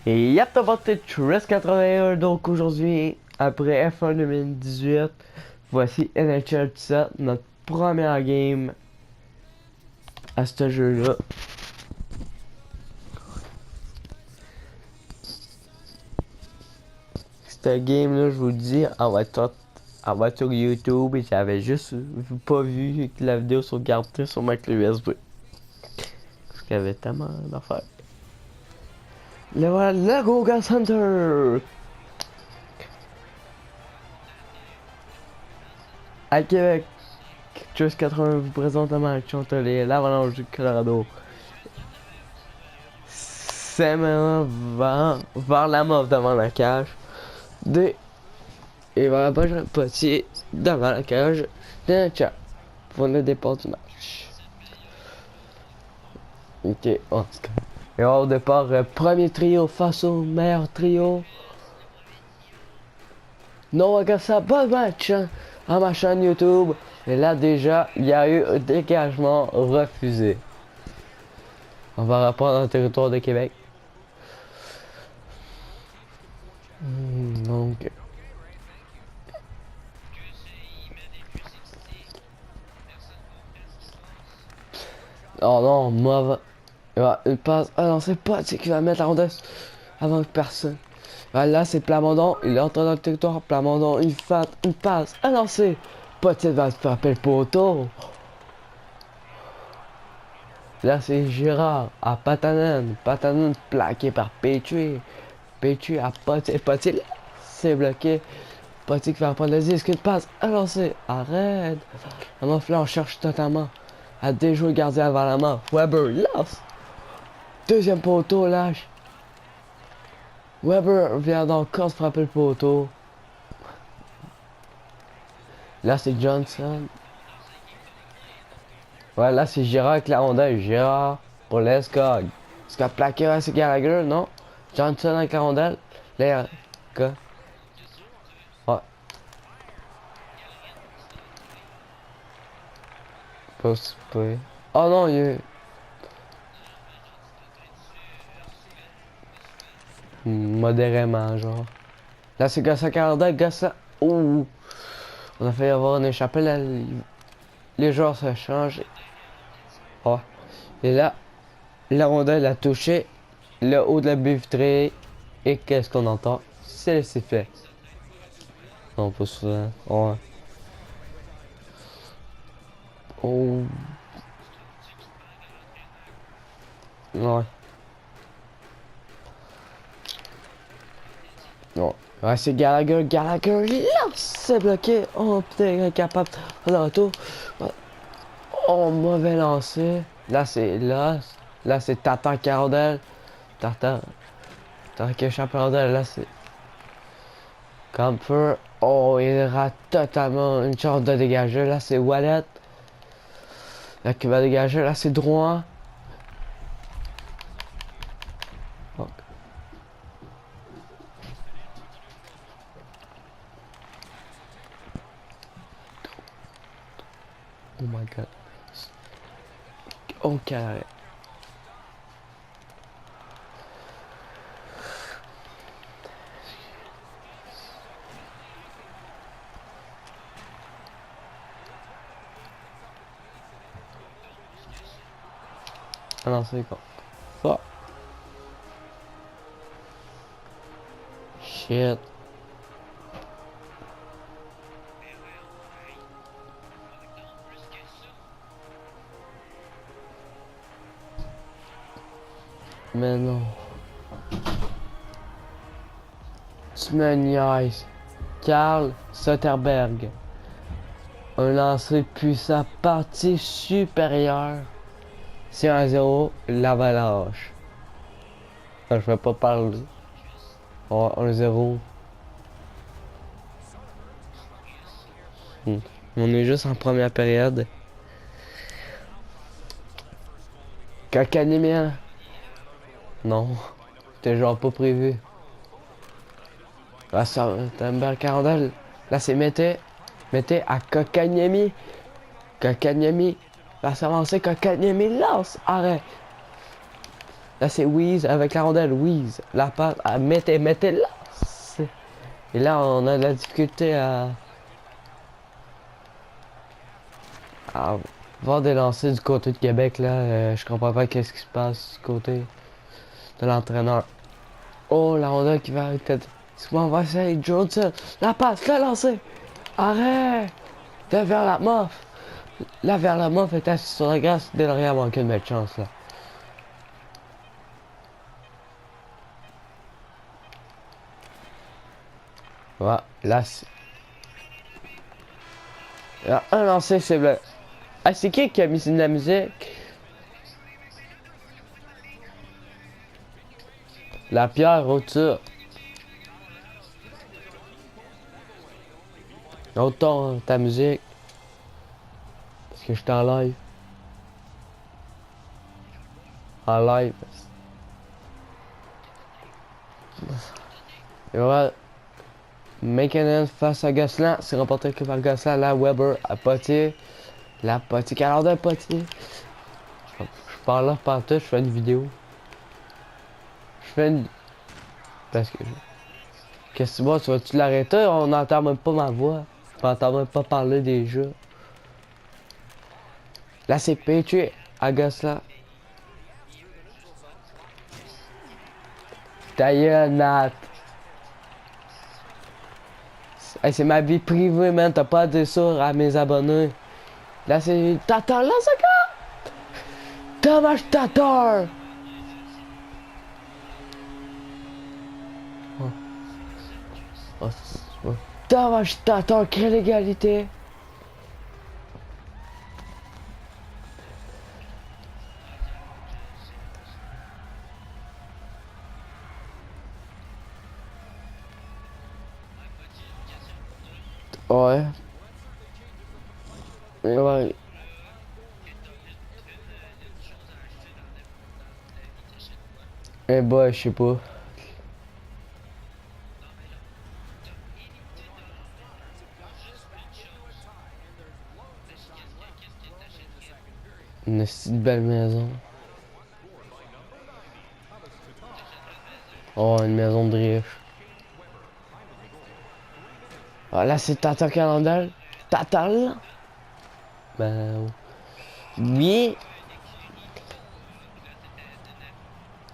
Et y'a ta botte Chris 81, donc aujourd'hui, après F1 2018, voici NHL 17, notre première game à ce jeu-là. Cette game-là, je vous dis, elle va être sur YouTube et j'avais juste pas vu la vidéo sauvegardée sur ma clé USB. Parce qu'il y avait tellement d'affaires. Le voilà, le Google Center! À Québec, Chris 80 vous présente le match entre l'Avalanche du Colorado. Sam vers la mauve devant la cage. D. Et vers Benjamin Potier devant la cage de chat pour le départ du match. Ok, en tout cas. Et au départ, premier trio face au meilleur trio. Non, regarde ça, bon match hein, à ma chaîne YouTube. Et là, déjà, il y a eu un dégagement refusé. On va reprendre dans le territoire de Québec. Donc. Oh non, mauvais. Une passe. Ah non, c'est pas qui va mettre la rondelle avant que personne. Là, c'est Plamondon. Il est entré dans le territoire. Plamondon, il fait une passe. Ah non, c'est Potier va se frapper le poteau. Là, c'est Girard à Patanen. Patanen plaqué par Petrie. Petrie à Potier. Potier, c'est bloqué. Potier qui va reprendre le disque. Une passe. Ah non, c'est. Arrête. Là, on cherche totalement à déjouer le gardien avant la main. Weber lance. Deuxième poteau, lâche. Weber vient encore se frapper le poteau. Là, c'est Johnson. Ouais, là, c'est Girard avec la rondelle. Girard pour l'Escog. Est-ce qu'il a plaqué, c'est Gallagher, non? Johnson avec la rondelle. Là, quoi? Ouais. Pas super. Oh non, il est. Modérément, genre. Là, c'est Gassa avec la rondelle. Gassa. Ouh. On a fait avoir une échappée. Là, les joueurs se changent. Ouais. Et là, la rondelle a touché le haut de la baie vitrée. Et qu'est-ce qu'on entend? C'est le sifflet. Non, pas souvent. Ouais. Oh. Ouais. Non. Ouais, c'est Gallagher. Gallagher, là, c'est bloqué. Oh, putain, incapable. On a retour. Oh, mauvais lancé. Là, c'est là. Là, c'est Tata Cardel. Tata. Tata qui échappe à rondelle. Là, c'est. Camper. Oh, il rate totalement une chance de dégager. Là, c'est Wallet. Là, qui va dégager. Là, c'est Drouin. Oh. Oh my god. Oh, carré. Ah non, c'est quoi? Oh. Shit. Mais non. Tu me niaises. Karl Soterberg. Un lancer puissant, partie supérieure. C'est 1-0, l'Avalanche. Je vais pas parler. Oh, 1-0. On est juste en première période. Kotkaniemi. Non. C'était genre pas prévu. Là, ça, t'as une belle carondelle. Là, c'est Mété. Mété à Kotkaniemi. Kotkaniemi. Là, ça avance. Kotkaniemi lance. Arrête. Là, c'est Wheeze avec la rondelle. Wheeze. La passe. Ah, mettez là. Et là, on a de la difficulté à voir des lancers du côté de Québec. Là, je comprends pas qu'est-ce qui se passe du côté de l'entraîneur. Oh, la rondelle qui va arrêter. On va essayer. Johnson. La passe. Le lancer. Arrête. Là, vers la moff. Là, vers la moff est assis sur la glace. Delorier a manqué de belle chance, là. Voilà, là, c'est... Là, un lancer, c'est bleu. Ah, c'est qui a mis de la musique? La pierre au-dessus. Autant ta musique. Parce que je suis en live. En live. Et voilà. McKinnon face à Gosselin. C'est remporté que par Gosselin. Là, Weber à Potier. La Potier. Quelle de Potier? Je parle là partout. Je fais une vidéo. Je fais une... Parce que... Qu'est-ce que tu vois? Tu vas-tu l'arrêter? On n'entend même pas ma voix. On n'entend même pas parler des jeux. Là, c'est Patriot à Gosselin. Ta gueule, Nat. Hey, c'est ma vie privée, man. T'as pas à dire ça à mes abonnés. Là, c'est... Tatar, là, ça quand? Dommage, Tatar! Oh. Oh, ouais. Dommage, Tatar, quelle égalité! Ouais. Ouais. Eh bah, je sais pas. Une si belle maison. Oh, une maison de riche. Ah, là, c'est Tata Calendal. Tata, là. Ben... Oui.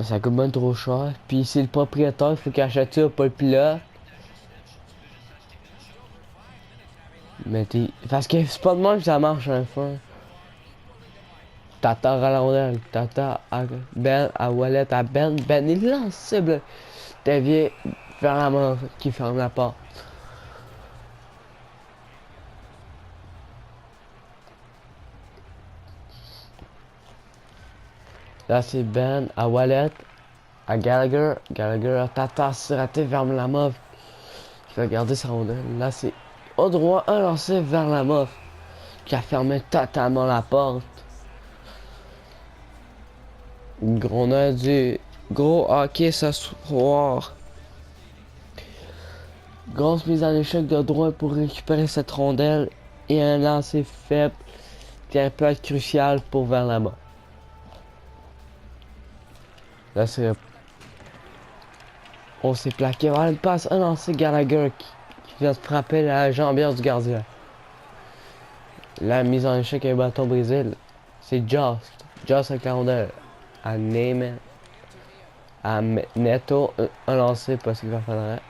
Ça coûte bien trop cher. Puis c'est le propriétaire, il faut qu'il achète ça, pas le pilote. Mais t'es... Parce que c'est pas de moi que ça marche un fois. Tata à la rondelle, Tata à Ben, à Wallet, à Ben. Ben il est insensible. T'es vieux vers la main qui ferme la porte. Là c'est Ben à Wallet, à Gallagher. Gallagher à Tata, c'est raté vers la meuf. Il va garder sa rondelle. Là c'est au droit, un lancé vers la meuf. Qui a fermé totalement la porte. On a du gros hockey ce soir. Grosse mise en échec de droit pour récupérer cette rondelle. Et un lancer faible qui peut être crucial pour vers la main. Là c'est... On s'est plaqué. Voilà une passe, un lancer Gallagher qui vient de frapper la jambière du gardien. La mise en échec avec bâton brisé. C'est Jost. Jost avec la rondelle. À Neyman. À Neto. Un lancer parce qu'il va faire.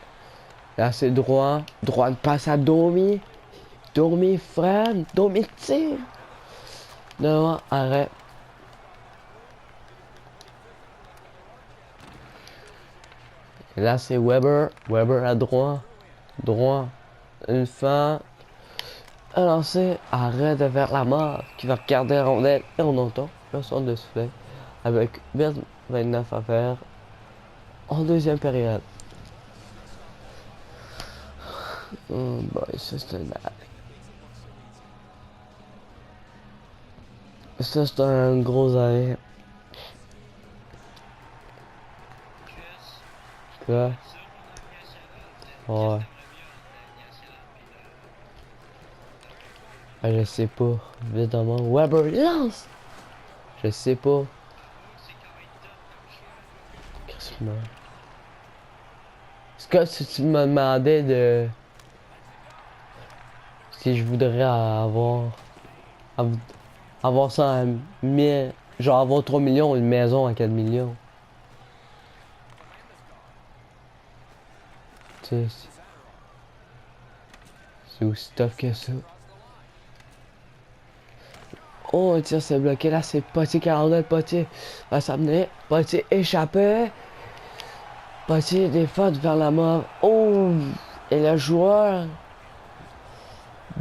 Là c'est droit. Droit de passe à Domi. Domi freine. Domi tire. Devant, arrêt. Et là c'est Weber. Weber à droit. Droit. Une fin. Un lancer. Arrêt de vers la mort. Qui va regarder la rondelle. Et on entend le son de soufflet. Avec 29 à faire. En deuxième période. Oh boy, ça c'est ça c'est un gros arrêt. Quoi? Ouais. Ah, je sais pas. Évidemment. Weber lance! Je sais pas. Ouais. Est-ce que si tu me demandais de... Si je voudrais av- avoir ça à 1000... Genre avoir 3 millions, une maison à 4 millions. Tu sais, c'est aussi tough que ça. Oh, tiens, c'est bloqué là, c'est Potier qui a Potier va s'amener. Potier échappé. Potier défend vers la mort. Oh! Et le joueur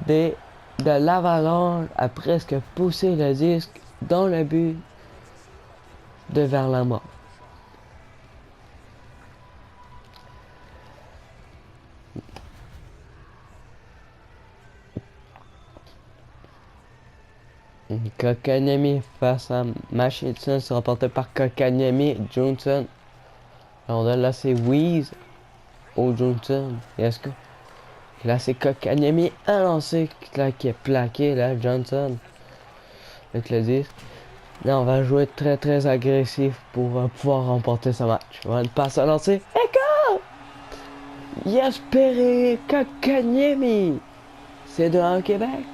des, de l'Avalanche a presque poussé le disque dans le but de vers la mort. Kotkaniemi face à Machinson, c'est remporté par Kotkaniemi, Johnson. Alors là, c'est Weeze au Johnson. Est-ce que là, c'est Kotkaniemi à lancer là, qui est plaqué, là, Johnson. Avec le 10. Là, on va jouer très très agressif pour pouvoir remporter ce match. On va une passe à lancer. Écho! Jesperi Kotkaniemi. C'est de 1 Québec.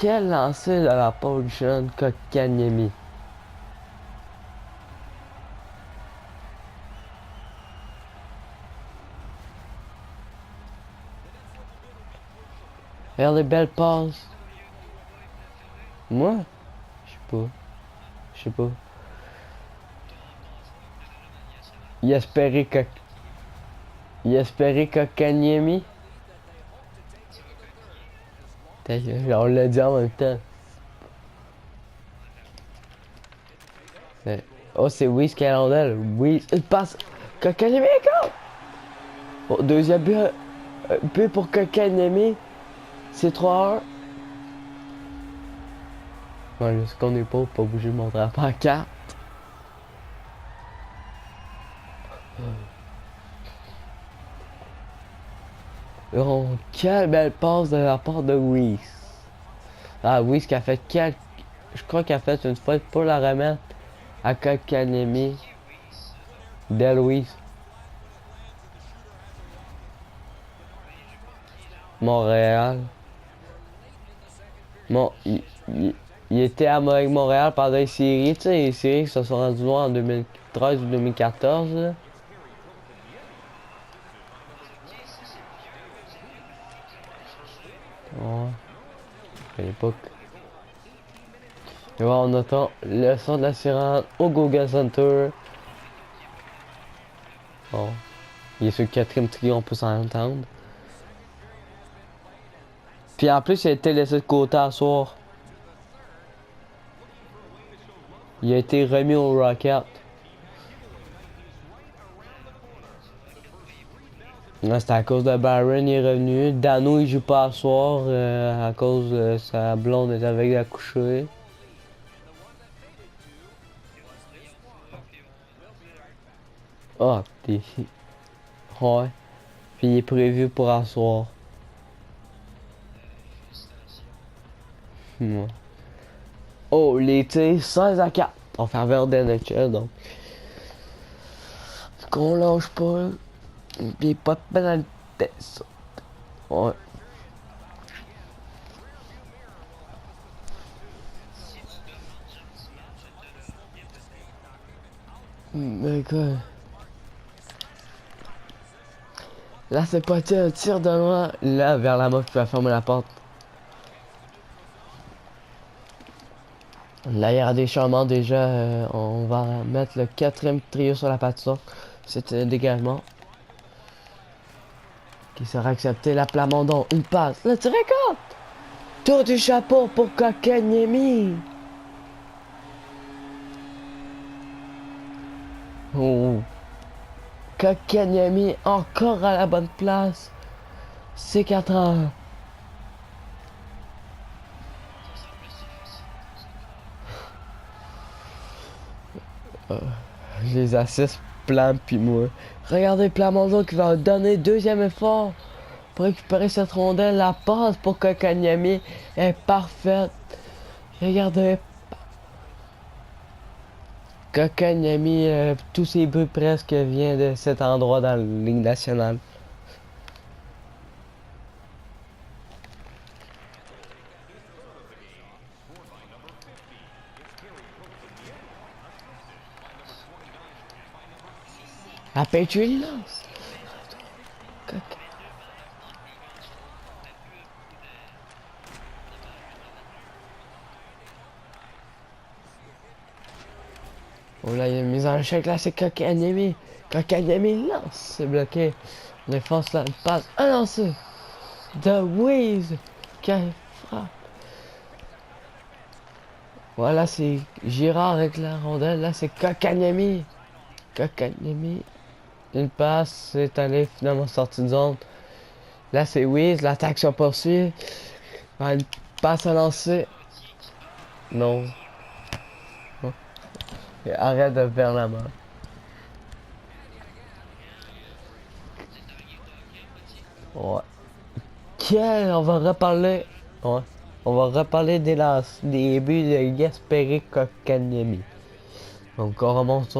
Quel lancer de la part du jeune Kotkaniemi. Regarde les belles passes. Moi? Je sais pas. Je sais pas. Jesperi Kotkaniemi. On l'a dit en même temps. Oh, c'est Wiz Calendel. Wiz. Il passe. Kotkaniemi, go! Oh, deuxième but pour Kotkaniemi. C'est 3-1. Bon, ce qu'on n'est pas obligé de montrer la pancarte. Oh, quelle belle passe de la part de Wiz. Ah, Wiz qui a fait quelques. Je crois qu'il a fait une faute pour la remettre à Kotkaniemi. Louise. Montréal. Bon, il était avec Montréal pendant les séries, tu sais, les séries qui se sont rendues loin en 2013 ou 2014. Là. Ouais, à l'époque. Et voilà, on attend le son de la sirène au Google Center. Bon, il est sur le 4e trio, on peut s'en entendre. Puis en plus, il a été laissé de côté à soir. Il a été remis au Rocket. C'était à cause de Byron, il est revenu. Dano, il joue pas à soir à cause de sa blonde est avec la coucher. Ah, t'es... Ouais. Puis il est prévu pour un soir. Ouais. Oh, l'été, 16-4. En faveur de NHL, donc. Qu'on lâche pas. Pis pas de pénalité. Ouais. Mais quoi? Là, c'est pas un tir de loin. Là, vers la mort qui va fermer la porte. Là, il y a des changements déjà. On va mettre le 4e trio sur la patinoire. C'est un dégagement. Qui sera accepté. La Plamondon. Une passe. Le tir compte. Tour du chapeau pour Kotkaniemi. Oh. Kotkaniemi encore à la bonne place. C'est 4 heures. Les assists Plan puis moi. Regardez Plamondon qui va donner deuxième effort pour récupérer cette rondelle. La passe pour Kotkaniemi est parfaite. Regardez. Kotkaniemi, tous ses buts presque viennent de cet endroit dans la Ligue nationale. La peinture lance. Oh là, il y a une mise en échec là, c'est Kotkaniemi. Kotkaniemi lance. C'est bloqué. Défense là, une passe. Un lancé. De Wiz. Qui frappe. Voilà, c'est Girard avec la rondelle. Là, c'est Kotkaniemi. Kotkaniemi. Une passe, c'est allé finalement sorti de zone. Là, c'est Wiz. L'attaque se poursuit. Une passe à lancer. Non. Et arrête de faire la main. Ouais. On va reparler. Ouais. On va reparler des buts de Jesperi Kotkaniemi. Donc on remonte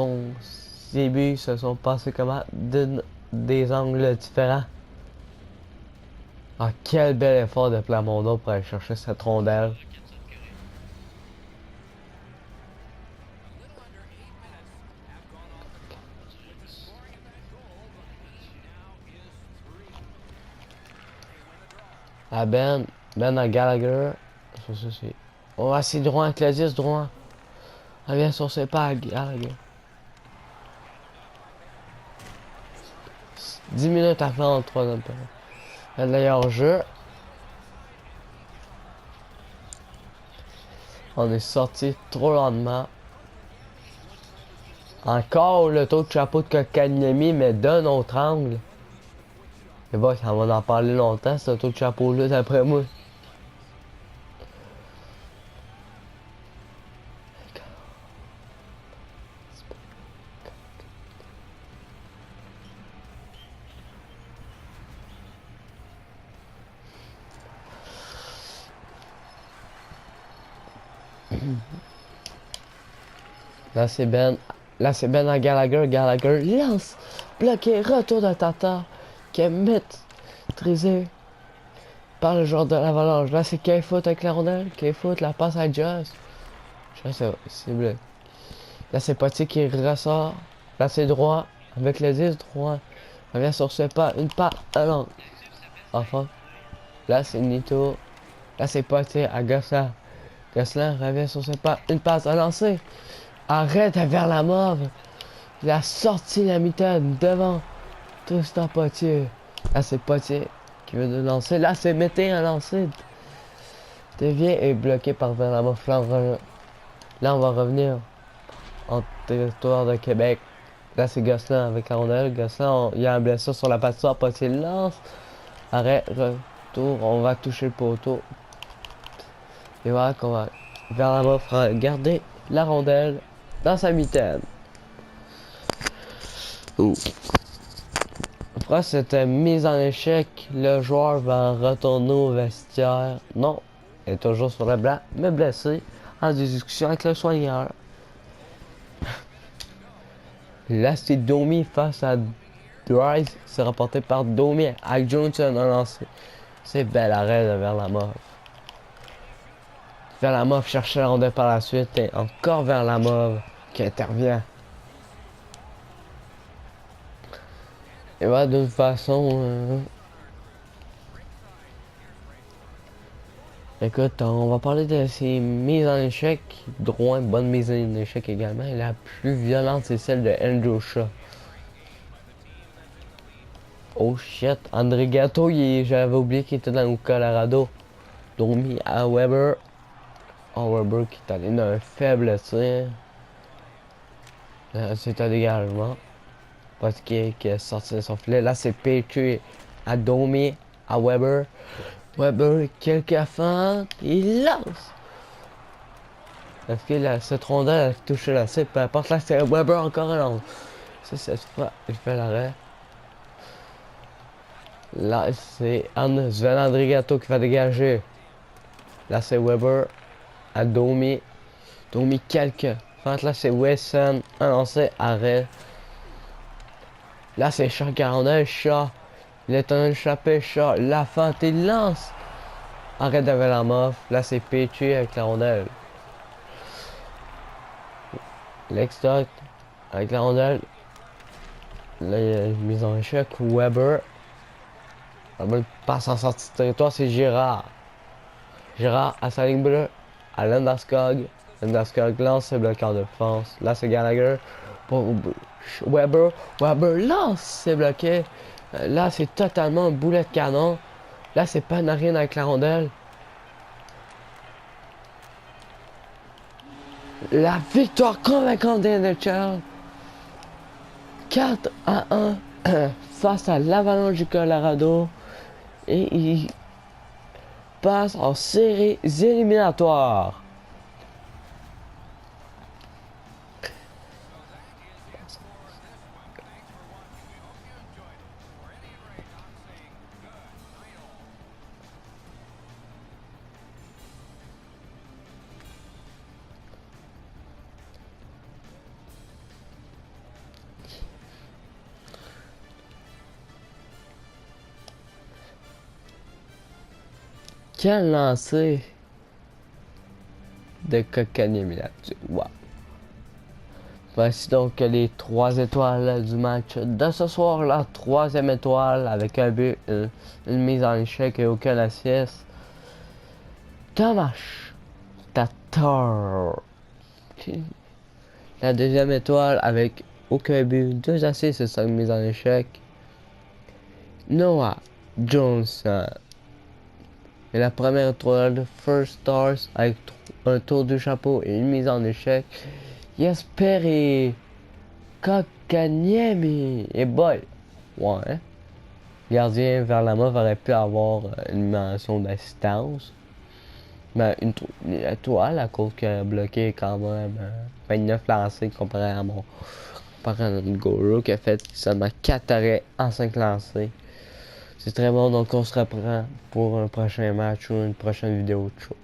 ses buts se sont passés comment des angles différents. Ah, quel bel effort de Plamondon pour aller chercher cette rondelle. À Ben à Gallagher. Ça c'est. On va essayer droit avec le 10, droit. On vient sur ses pas à Gallagher. 10 minutes à faire en 3e période. Le meilleur jeu. On est sorti trop lentement. Encore le taux de chapeau de Kotkaniemi, mais d'un autre angle. Et bon, ça va en parler longtemps, ce taux de chapeau-là, d'après moi. Là, c'est Ben. Là, c'est Ben à Gallagher. Gallagher lance. Bloqué. Retour de Tata. Qui est maîtrisé par le joueur de l'Avalanche. Là, c'est K-Foot avec la rondelle. K-Foot, la passe à Just. Je sais, c'est bleu. Là, c'est Potier qui ressort. Là, c'est droit. Avec le 10, droit. On vient sur ce pas. Une passe. Alors. Enfin. Là, c'est Nito. Là, c'est Potier à Gosselin. Gosselin revient sur ce pas. Une passe à lancer. Arrête vers la mauve. Il a sorti la mitaine devant Tristan Potier. Là, c'est Potier qui veut de lancer. Là, c'est Mété à lancer. Devient et bloqué par Verlamov. Là, on va revenir en territoire de Québec. Là, c'est Gosselin avec la rondelle. Gosselin, il y a un blessure sur la patinoire. Potier lance. Arrêt, retour. On va toucher le poteau. Et voilà qu'on va Verlamov garder la rondelle dans sa mitaine. Après cette mise en échec, le joueur va retourner au vestiaire. Non, il est toujours sur le blanc, mais blessé, en discussion avec le soigneur. Là, c'est Domi face à Drive. C'est rapporté par Domi avec Johnson en lancé. C'est bel arrêt de Verlamov. Verlamov cherche la rondelle par la suite et encore Verlamov qui intervient. Et voilà, de toute façon, écoute, on va parler de ces mises en échec. Drouin, bonne mise en échec également. Et la plus violente, c'est celle de Andrew Shaw. Oh shit, André Gatto, j'avais oublié qu'il était dans le Colorado. Domi à Weber. Oh, Weber qui est allé dans un faible tir. C'est un dégagement. Parce qu'il est sorti de son filet. Là, c'est Petrie à Domi à Weber. Weber, quelques fentes, il lance. Est-ce que cette rondelle a touché la cible? Peu importe, là, c'est Weber encore un lance. C'est cette fois, il fait l'arrêt. Là, c'est Sven Andrigato qui va dégager. Là, c'est Weber à Domi. Domi, quelques feinte. Là, c'est Wesson. Un lancé, arrêt. Là, c'est Shaw 49. Shaw. Il est en train d'échapper. Shaw. La feinte, il lance. Arrête de la mof. Là, c'est Petrie avec la rondelle. L'extoc avec la rondelle. Là, il y a une mise en échec. Weber. La balle passe en sortie de territoire, c'est Girard. Girard à sa ligne bleue. À Landeskog. Landeskog lance, c'est bloqué en défense. Là, c'est Gallagher. Pour Weber. Weber lance, c'est bloqué. Là, c'est totalement un boulet de canon. Là, c'est Panarin avec la rondelle. La victoire convaincante des NHL. 4-1 face à l'Avalanche du Colorado. Et il passe en séries éliminatoires. Quel lancer de Kotkaniemi là-dessus. Wow. Voici donc les 3 étoiles du match de ce soir. La 3e étoile avec un but, une mise en échec et aucun assist. Tomas Tatar. La 2e étoile avec aucun but, 2 assists et 5 mises en échec. Noah Johnson. Et la première étoile de First Stars avec un tour du chapeau et une mise en échec. Jesperi Kotkaniemi. Et boy, ouais, hein? Gardien vers la mauve aurait pu avoir une mention d'assistance. Mais une étoile à cause qu'il a bloqué quand même 29 lancés comparé à notre goaler qui a fait seulement 4 arrêts en 5 lancés. C'est très bon, donc on se reprend pour un prochain match ou une prochaine vidéo de show.